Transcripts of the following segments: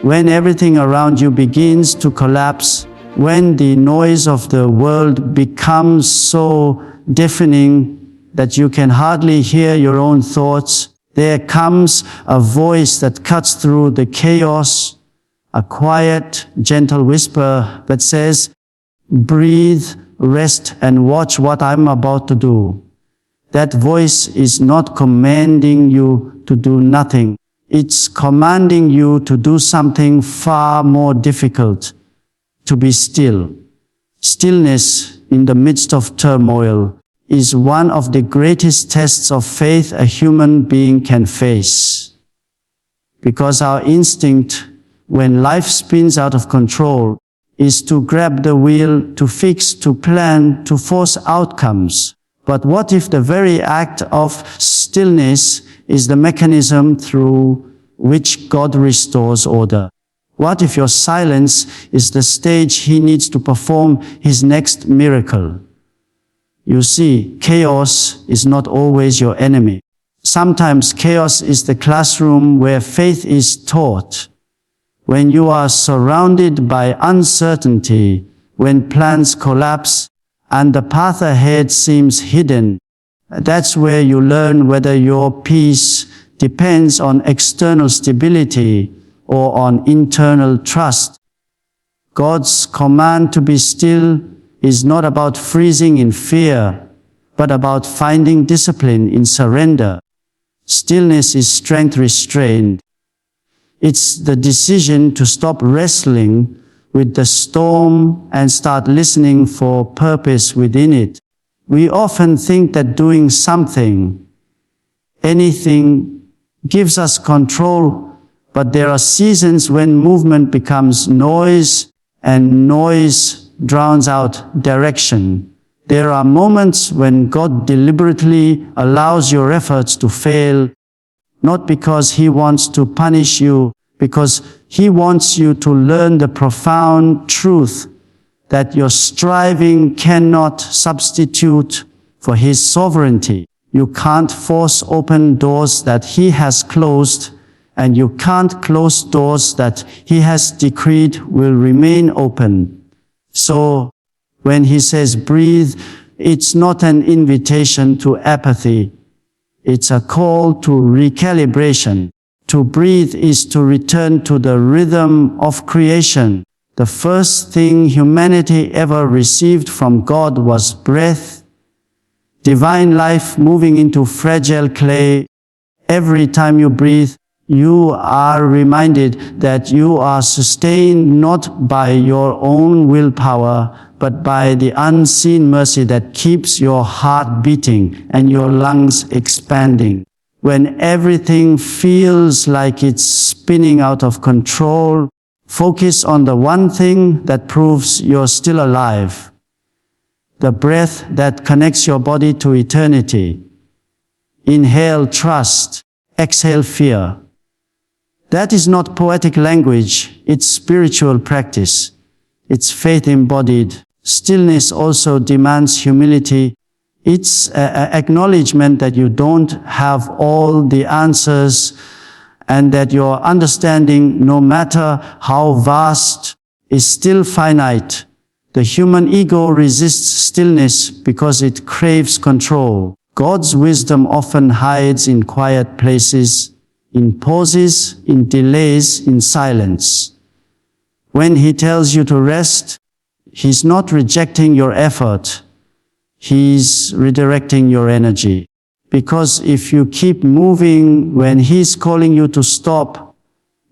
When everything around you begins to collapse, when the noise of the world becomes so deafening that you can hardly hear your own thoughts, there comes a voice that cuts through the chaos, a quiet, gentle whisper that says, "Breathe, rest, and watch what I'm about to do." That voice is not commanding you to do nothing. It's commanding you to do something far more difficult, to be still. Stillness in the midst of turmoil is one of the greatest tests of faith a human being can face. Because our instinct, when life spins out of control, is to grab the wheel, to fix, to plan, to force outcomes. But what if the very act of stillness is the mechanism through which God restores order? What if your silence is the stage He needs to perform His next miracle? You see, chaos is not always your enemy. Sometimes chaos is the classroom where faith is taught. When you are surrounded by uncertainty, when plans collapse and the path ahead seems hidden, that's where you learn whether your peace depends on external stability or on internal trust. God's command to be still is not about freezing in fear, but about finding discipline in surrender. Stillness is strength restrained. It's the decision to stop wrestling with the storm and start listening for purpose within it. We often think that doing something, anything, gives us control, but there are seasons when movement becomes noise and noise drowns out direction. There are moments when God deliberately allows your efforts to fail, not because He wants to punish you, because He wants you to learn the profound truth that your striving cannot substitute for His sovereignty. You can't force open doors that He has closed, and you can't close doors that He has decreed will remain open. So, when He says breathe, it's not an invitation to apathy. It's a call to recalibration. To breathe is to return to the rhythm of creation. The first thing humanity ever received from God was breath, divine life moving into fragile clay. Every time you breathe, you are reminded that you are sustained not by your own willpower, but by the unseen mercy that keeps your heart beating and your lungs expanding. When everything feels like it's spinning out of control, focus on the one thing that proves you're still alive. The breath that connects your body to eternity. Inhale trust, exhale fear. That is not poetic language, it's spiritual practice. It's faith embodied. Stillness also demands humility. It's an acknowledgement that you don't have all the answers and that your understanding, no matter how vast, is still finite. The human ego resists stillness because it craves control. God's wisdom often hides in quiet places, in pauses, in delays, in silence. When He tells you to rest, He's not rejecting your effort. He's redirecting your energy. Because if you keep moving when He's calling you to stop,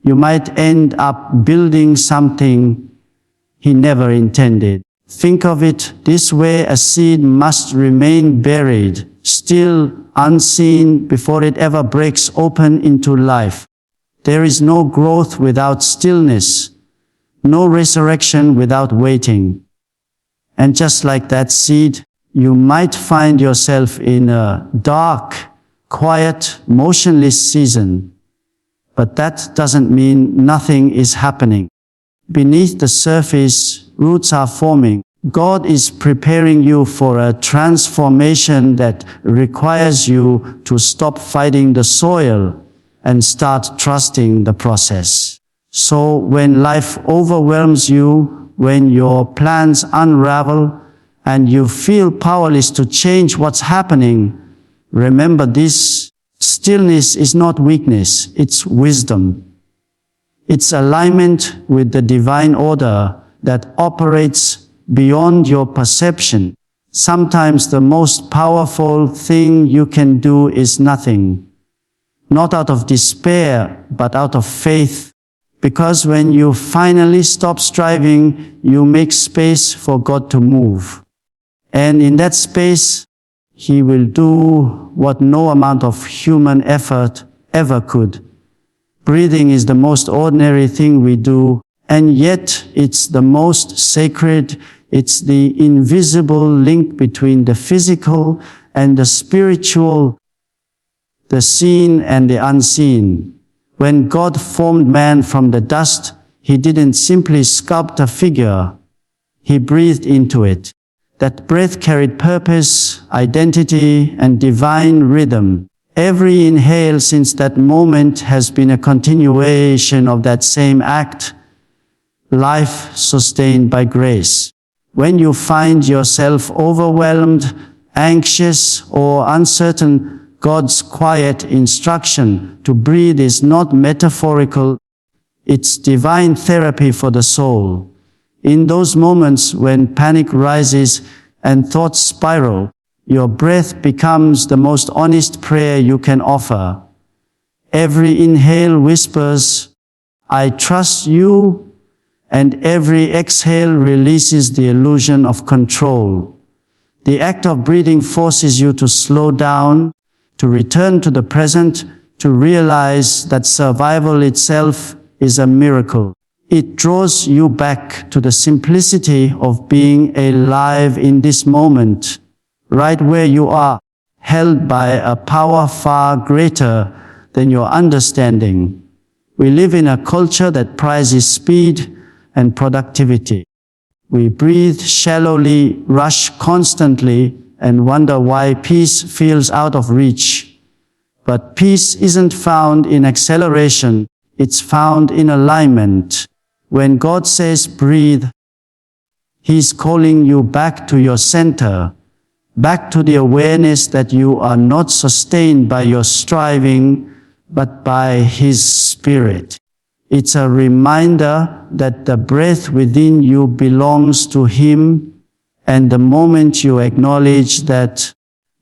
you might end up building something He never intended. Think of it this way: a seed must remain buried, still, unseen, before it ever breaks open into life. There is no growth without stillness, no resurrection without waiting. And just like that seed, you might find yourself in a dark, quiet, motionless season. But that doesn't mean nothing is happening. Beneath the surface, roots are forming. God is preparing you for a transformation that requires you to stop fighting the soil and start trusting the process. So when life overwhelms you, when your plans unravel, and you feel powerless to change what's happening, remember this: stillness is not weakness, it's wisdom. It's alignment with the divine order that operates beyond your perception. Sometimes the most powerful thing you can do is nothing. Not out of despair, but out of faith. Because when you finally stop striving, you make space for God to move. And in that space, He will do what no amount of human effort ever could. Breathing is the most ordinary thing we do, and yet it's the most sacred. It's the invisible link between the physical and the spiritual, the seen and the unseen. When God formed man from the dust, He didn't simply sculpt a figure. He breathed into it. That breath carried purpose, identity, and divine rhythm. Every inhale since that moment has been a continuation of that same act, life sustained by grace. When you find yourself overwhelmed, anxious, or uncertain, God's quiet instruction to breathe is not metaphorical, it's divine therapy for the soul. In those moments when panic rises and thoughts spiral, your breath becomes the most honest prayer you can offer. Every inhale whispers, "I trust you," and every exhale releases the illusion of control. The act of breathing forces you to slow down, to return to the present, to realize that survival itself is a miracle. It draws you back to the simplicity of being alive in this moment, right where you are, held by a power far greater than your understanding. We live in a culture that prizes speed and productivity. We breathe shallowly, rush constantly, and wonder why peace feels out of reach. But peace isn't found in acceleration, it's found in alignment. When God says breathe, He's calling you back to your center, back to the awareness that you are not sustained by your striving, but by His Spirit. It's a reminder that the breath within you belongs to Him, and the moment you acknowledge that,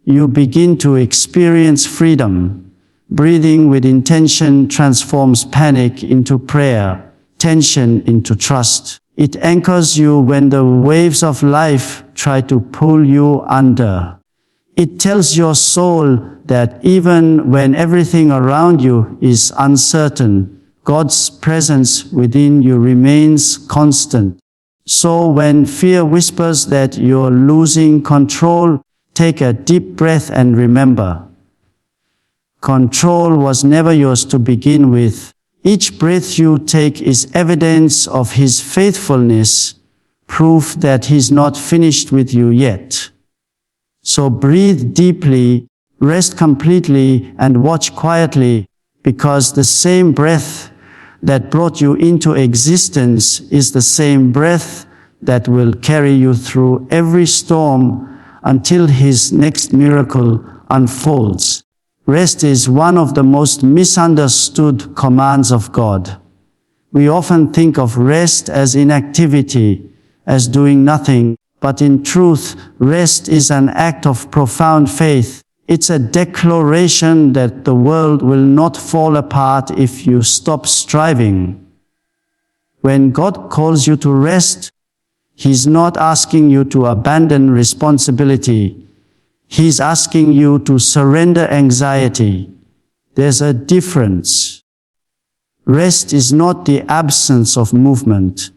you begin to experience freedom. Breathing with intention transforms panic into prayer, tension into trust. It anchors you when the waves of life try to pull you under. It tells your soul that even when everything around you is uncertain, God's presence within you remains constant. So when fear whispers that you're losing control, take a deep breath and remember, control was never yours to begin with. Each breath you take is evidence of His faithfulness, proof that He's not finished with you yet. So breathe deeply, rest completely, and watch quietly, because the same breath that brought you into existence is the same breath that will carry you through every storm until His next miracle unfolds. Rest is one of the most misunderstood commands of God. We often think of rest as inactivity, as doing nothing, but in truth, rest is an act of profound faith. It's a declaration that the world will not fall apart if you stop striving. When God calls you to rest, He's not asking you to abandon responsibility. He's asking you to surrender anxiety. There's a difference. Rest is not the absence of movement.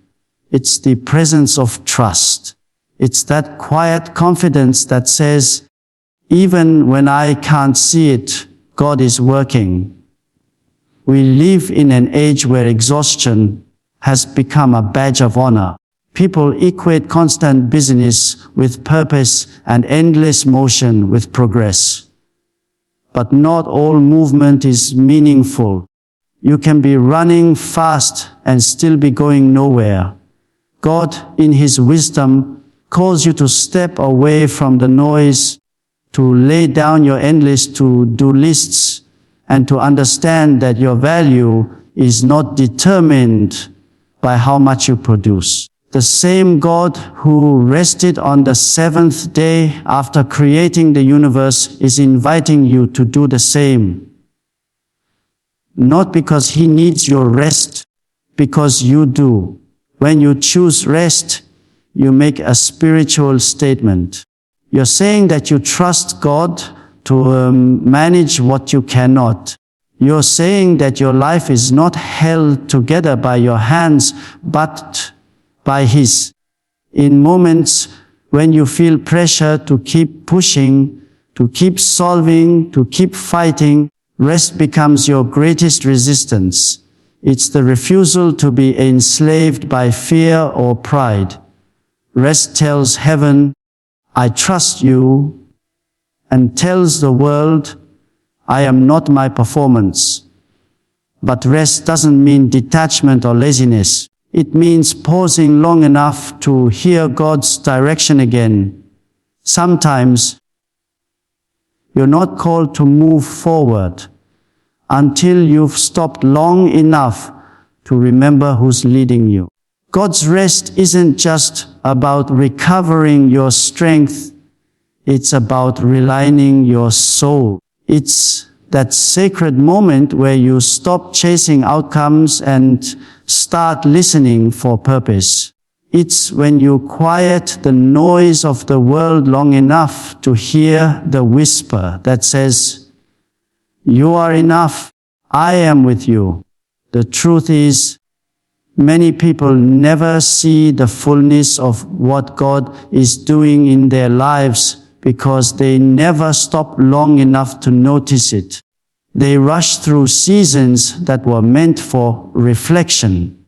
It's the presence of trust. It's that quiet confidence that says, even when I can't see it, God is working. We live in an age where exhaustion has become a badge of honor. People equate constant busyness with purpose and endless motion with progress. But not all movement is meaningful. You can be running fast and still be going nowhere. God, in His wisdom, calls you to step away from the noise, to lay down your endless to-do lists, and to understand that your value is not determined by how much you produce. The same God who rested on the seventh day after creating the universe is inviting you to do the same. Not because He needs your rest, because you do. When you choose rest, you make a spiritual statement. You're saying that you trust God to manage what you cannot. You're saying that your life is not held together by your hands, but by His. In moments when you feel pressure to keep pushing, to keep solving, to keep fighting, rest becomes your greatest resistance. It's the refusal to be enslaved by fear or pride. Rest tells heaven, I trust you, and tells the world, I am not my performance. But rest doesn't mean detachment or laziness. It means pausing long enough to hear God's direction again. Sometimes you're not called to move forward until you've stopped long enough to remember who's leading you. God's rest isn't just about recovering your strength. It's about realigning your soul. It's that sacred moment where you stop chasing outcomes and start listening for purpose. It's when you quiet the noise of the world long enough to hear the whisper that says, you are enough. I am with you. The truth is, many people never see the fullness of what God is doing in their lives because they never stop long enough to notice it. They rush through seasons that were meant for reflection.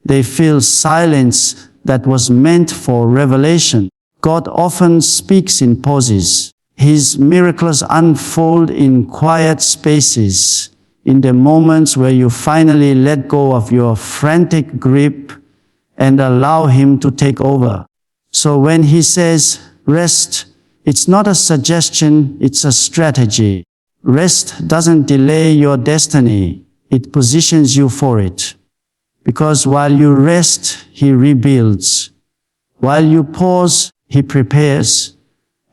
They feel silence that was meant for revelation. God often speaks in pauses. His miracles unfold in quiet spaces, in the moments where you finally let go of your frantic grip and allow Him to take over. So when He says, rest, it's not a suggestion, it's a strategy. Rest doesn't delay your destiny, it positions you for it. Because while you rest, He rebuilds. While you pause, He prepares.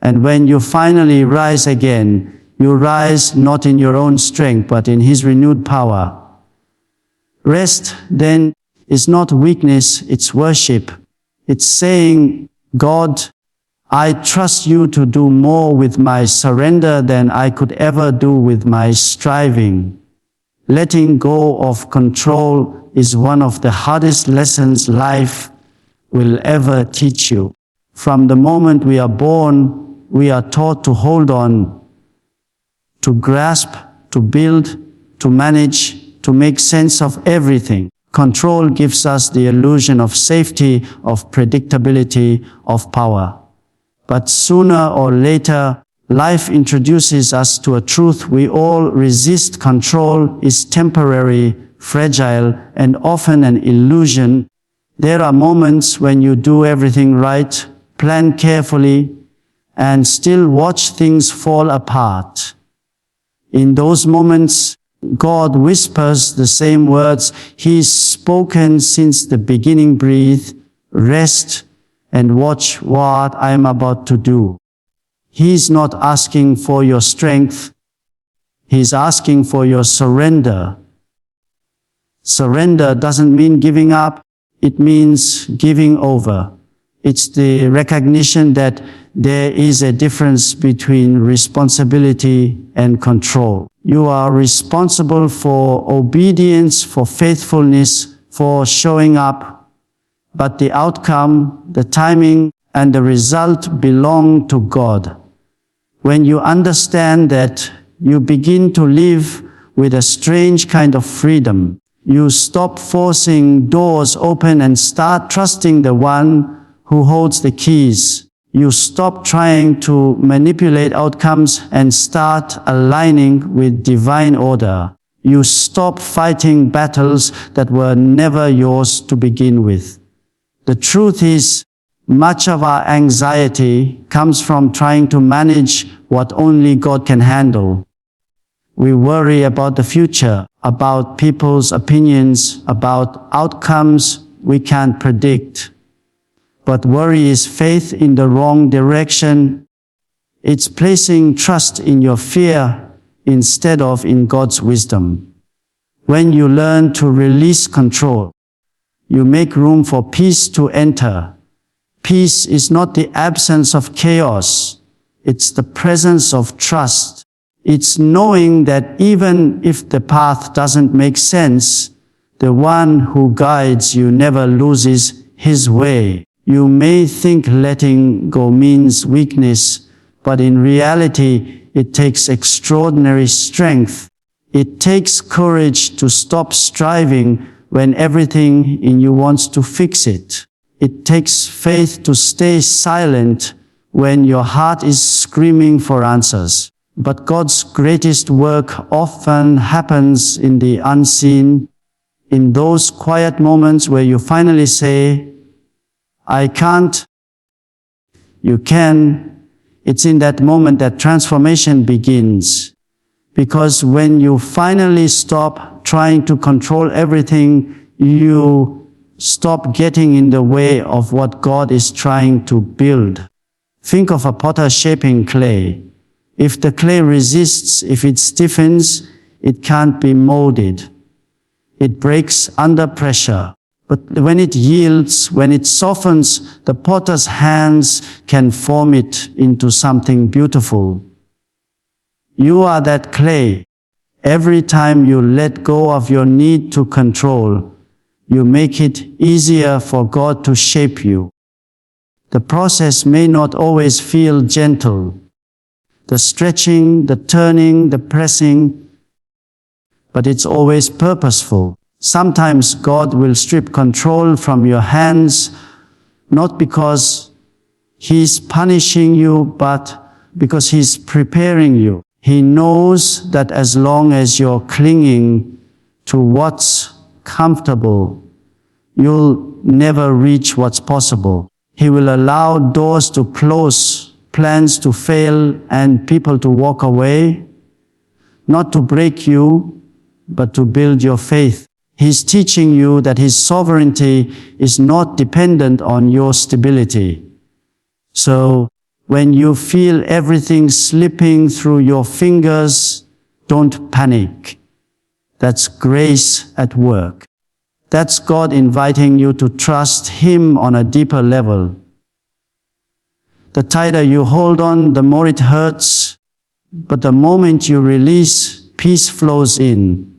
And when you finally rise again, you rise not in your own strength, but in His renewed power. Rest, then, is not weakness, it's worship. It's saying, God, I trust you to do more with my surrender than I could ever do with my striving. Letting go of control is one of the hardest lessons life will ever teach you. From the moment we are born, we are taught to hold on, to grasp, to build, to manage, to make sense of everything. Control gives us the illusion of safety, of predictability, of power. But sooner or later, life introduces us to a truth we all resist. Control is temporary, fragile, and often an illusion. There are moments when you do everything right, plan carefully, and still watch things fall apart. In those moments, God whispers the same words He's spoken since the beginning. Breathe, rest, and watch what I'm about to do. He's not asking for your strength. He's asking for your surrender. Surrender doesn't mean giving up. It means giving over. It's the recognition that there is a difference between responsibility and control. You are responsible for obedience, for faithfulness, for showing up. But the outcome, the timing, and the result belong to God. When you understand that, you begin to live with a strange kind of freedom. You stop forcing doors open and start trusting the one who holds the keys. You stop trying to manipulate outcomes and start aligning with divine order. You stop fighting battles that were never yours to begin with. The truth is, much of our anxiety comes from trying to manage what only God can handle. We worry about the future, about people's opinions, about outcomes we can't predict. But worry is faith in the wrong direction. It's placing trust in your fear instead of in God's wisdom. When you learn to release control, you make room for peace to enter. Peace is not the absence of chaos. It's the presence of trust. It's knowing that even if the path doesn't make sense, the one who guides you never loses his way. You may think letting go means weakness, but in reality, it takes extraordinary strength. It takes courage to stop striving when everything in you wants to fix it. It takes faith to stay silent when your heart is screaming for answers. But God's greatest work often happens in the unseen, in those quiet moments where you finally say, I can't, you can. It's in that moment that transformation begins. Because when you finally stop trying to control everything, you stop getting in the way of what God is trying to build. Think of a potter shaping clay. If the clay resists, if it stiffens, it can't be molded. It breaks under pressure. But when it yields, when it softens, the potter's hands can form it into something beautiful. You are that clay. Every time you let go of your need to control, you make it easier for God to shape you. The process may not always feel gentle. The stretching, the turning, the pressing, but it's always purposeful. Sometimes God will strip control from your hands, not because He's punishing you, but because He's preparing you. He knows that as long as you're clinging to what's comfortable, you'll never reach what's possible. He will allow doors to close, plans to fail, and people to walk away, not to break you, but to build your faith. He's teaching you that His sovereignty is not dependent on your stability. So, when you feel everything slipping through your fingers, don't panic. That's grace at work. That's God inviting you to trust Him on a deeper level. The tighter you hold on, the more it hurts, but the moment you release, peace flows in.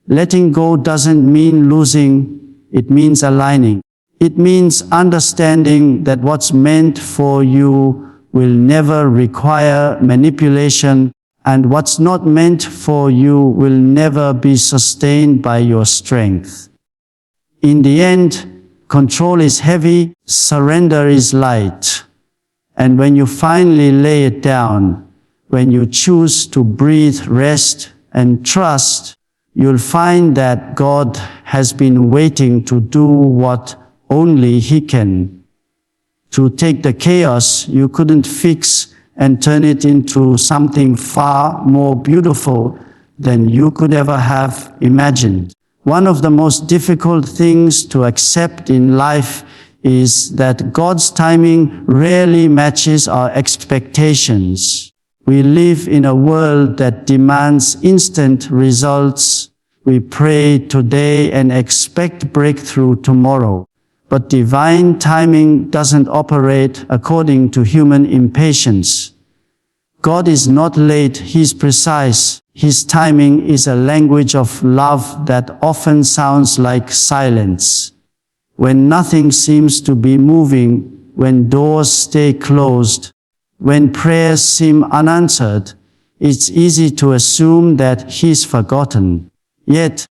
Letting go doesn't mean losing, it means aligning. It means understanding that what's meant for you will never require manipulation, and what's not meant for you will never be sustained by your strength. In the end, control is heavy, surrender is light. And when you finally lay it down, when you choose to breathe, rest, and trust, you'll find that God has been waiting to do what only He can. To take the chaos you couldn't fix and turn it into something far more beautiful than you could ever have imagined. One of the most difficult things to accept in life is that God's timing rarely matches our expectations. We live in a world that demands instant results. We pray today and expect breakthrough tomorrow. But divine timing doesn't operate according to human impatience. God is not late, He's precise. His timing is a language of love that often sounds like silence. When nothing seems to be moving, when doors stay closed, when prayers seem unanswered, it's easy to assume that He's forgotten. Yet,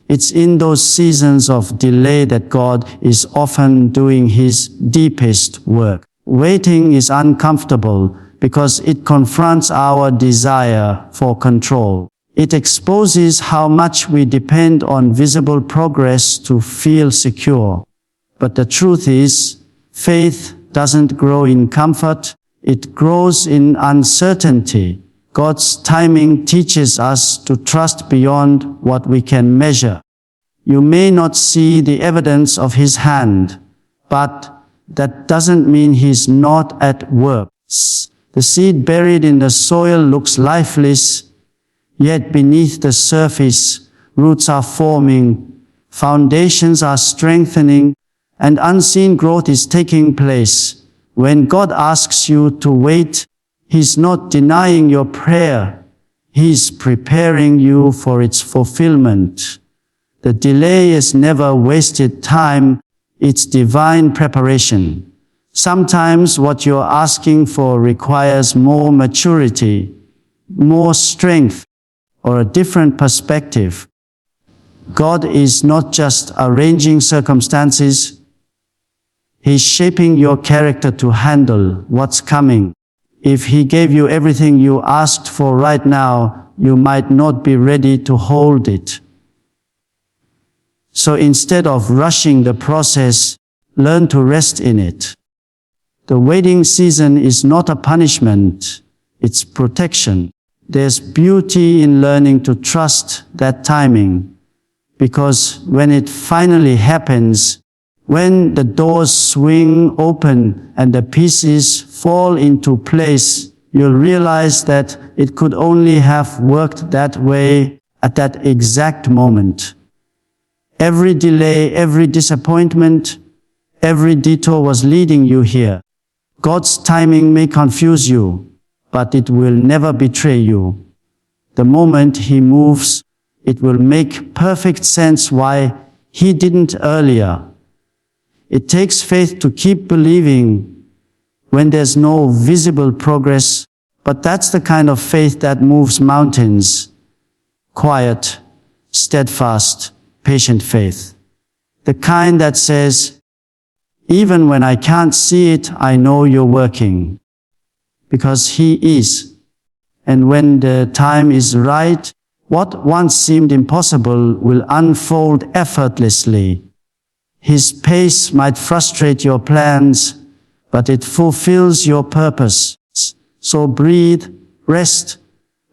it's in those seasons of delay that God is often doing His deepest work. Waiting is uncomfortable because it confronts our desire for control. It exposes how much we depend on visible progress to feel secure. But the truth is, faith doesn't grow in comfort, it grows in uncertainty. God's timing teaches us to trust beyond what we can measure. You may not see the evidence of His hand, but that doesn't mean He's not at work. The seed buried in the soil looks lifeless, yet beneath the surface, roots are forming, foundations are strengthening, and unseen growth is taking place. When God asks you to wait, He's not denying your prayer. He's preparing you for its fulfillment. The delay is never wasted time, it's divine preparation. Sometimes what you're asking for requires more maturity, more strength, or a different perspective. God is not just arranging circumstances, He's shaping your character to handle what's coming. If He gave you everything you asked for right now, you might not be ready to hold it. So instead of rushing the process, learn to rest in it. The waiting season is not a punishment, it's protection. There's beauty in learning to trust that timing, because when it finally happens, when the doors swing open and the pieces fall into place, you'll realize that it could only have worked that way at that exact moment. Every delay, every disappointment, every detour was leading you here. God's timing may confuse you, but it will never betray you. The moment He moves, it will make perfect sense why He didn't earlier. It takes faith to keep believing when there's no visible progress, but that's the kind of faith that moves mountains. Quiet, steadfast, patient faith. The kind that says, even when I can't see it, I know you're working. Because He is. And when the time is right, what once seemed impossible will unfold effortlessly. His pace might frustrate your plans, but it fulfills your purpose. So breathe, rest,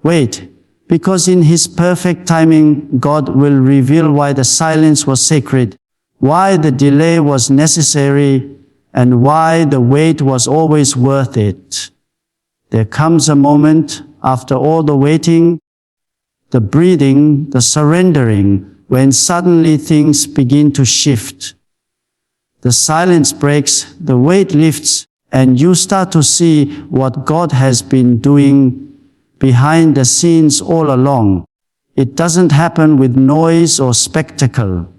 wait, because in His perfect timing, God will reveal why the silence was sacred, why the delay was necessary, and why the wait was always worth it. There comes a moment after all the waiting, the breathing, the surrendering, when suddenly things begin to shift. The silence breaks, the weight lifts, and you start to see what God has been doing behind the scenes all along. It doesn't happen with noise or spectacle.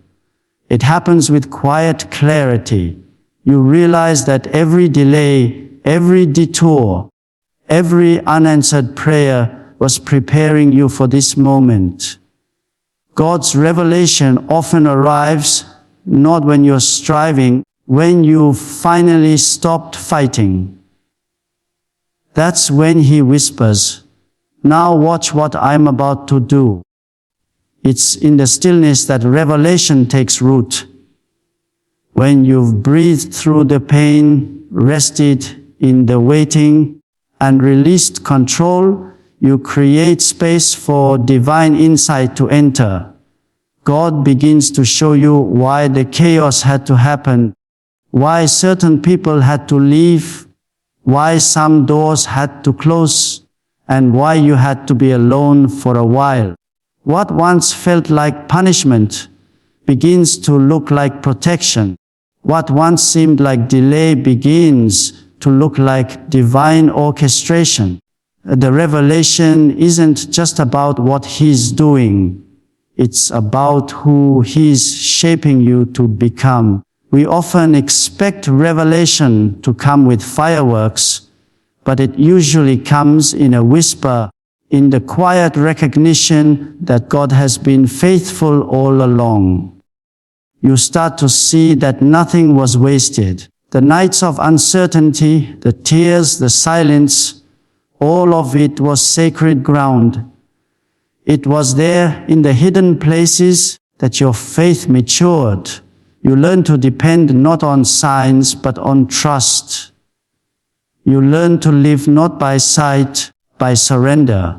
It happens with quiet clarity. You realize that every delay, every detour, every unanswered prayer was preparing you for this moment. God's revelation often arrives not when you're striving, when you finally stopped fighting. That's when He whispers, "Now watch what I'm about to do." It's in the stillness that revelation takes root. When you've breathed through the pain, rested in the waiting, and released control, you create space for divine insight to enter. God begins to show you why the chaos had to happen, why certain people had to leave, why some doors had to close, and why you had to be alone for a while. What once felt like punishment begins to look like protection. What once seemed like delay begins to look like divine orchestration. The revelation isn't just about what He's doing. It's about who He's shaping you to become. We often expect revelation to come with fireworks, but it usually comes in a whisper, in the quiet recognition that God has been faithful all along. You start to see that nothing was wasted. The nights of uncertainty, the tears, the silence, all of it was sacred ground. It was there in the hidden places that your faith matured. You learned to depend not on signs but on trust. You learned to live not by sight, by surrender.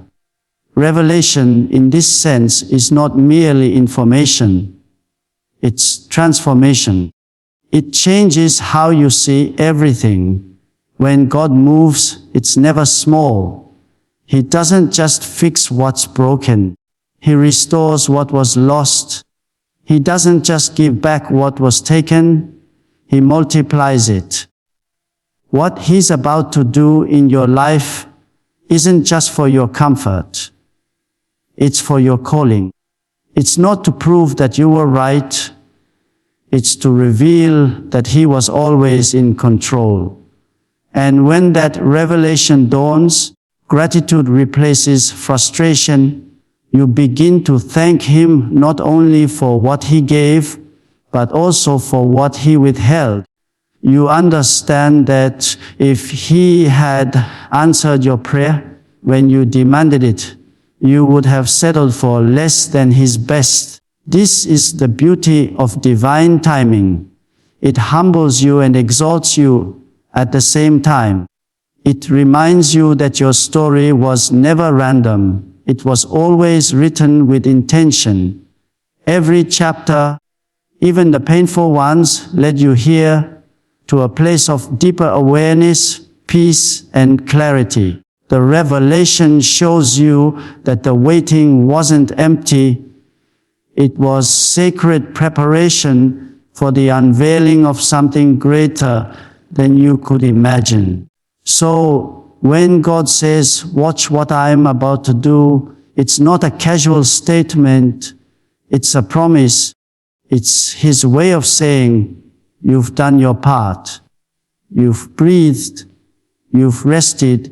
Revelation in this sense is not merely information. It's transformation. It changes how you see everything. When God moves, it's never small. He doesn't just fix what's broken. He restores what was lost. He doesn't just give back what was taken. He multiplies it. What He's about to do in your life isn't just for your comfort. It's for your calling. It's not to prove that you were right. It's to reveal that He was always in control. And when that revelation dawns, gratitude replaces frustration. You begin to thank Him not only for what He gave, but also for what He withheld. You understand that if He had answered your prayer when you demanded it, you would have settled for less than His best. This is the beauty of divine timing. It humbles you and exalts you at the same time. It reminds you that your story was never random. It was always written with intention. Every chapter, even the painful ones, led you here to a place of deeper awareness, peace, and clarity. The revelation shows you that the waiting wasn't empty. It was sacred preparation for the unveiling of something greater than you could imagine. So, when God says, "Watch what I am about to do," it's not a casual statement, it's a promise. It's His way of saying, "You've done your part. You've breathed. You've rested.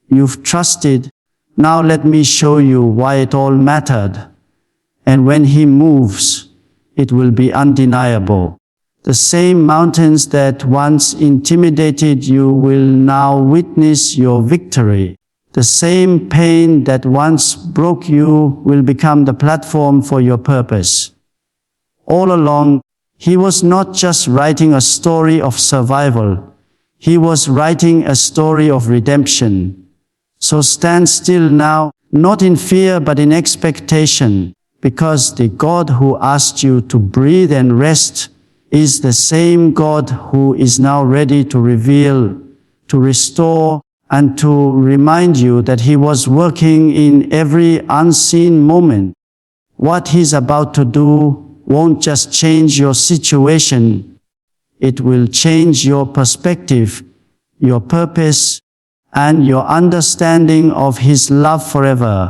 You've trusted. Now let me show you why it all mattered." And when He moves, it will be undeniable. The same mountains that once intimidated you will now witness your victory. The same pain that once broke you will become the platform for your purpose. All along, He was not just writing a story of survival. He was writing a story of redemption. So stand still now, not in fear but in expectation, because the God who asked you to breathe and rest is the same God who is now ready to reveal, to restore, and to remind you that He was working in every unseen moment. What He's about to do won't just change your situation, it will change your perspective, your purpose, and your understanding of His love forever.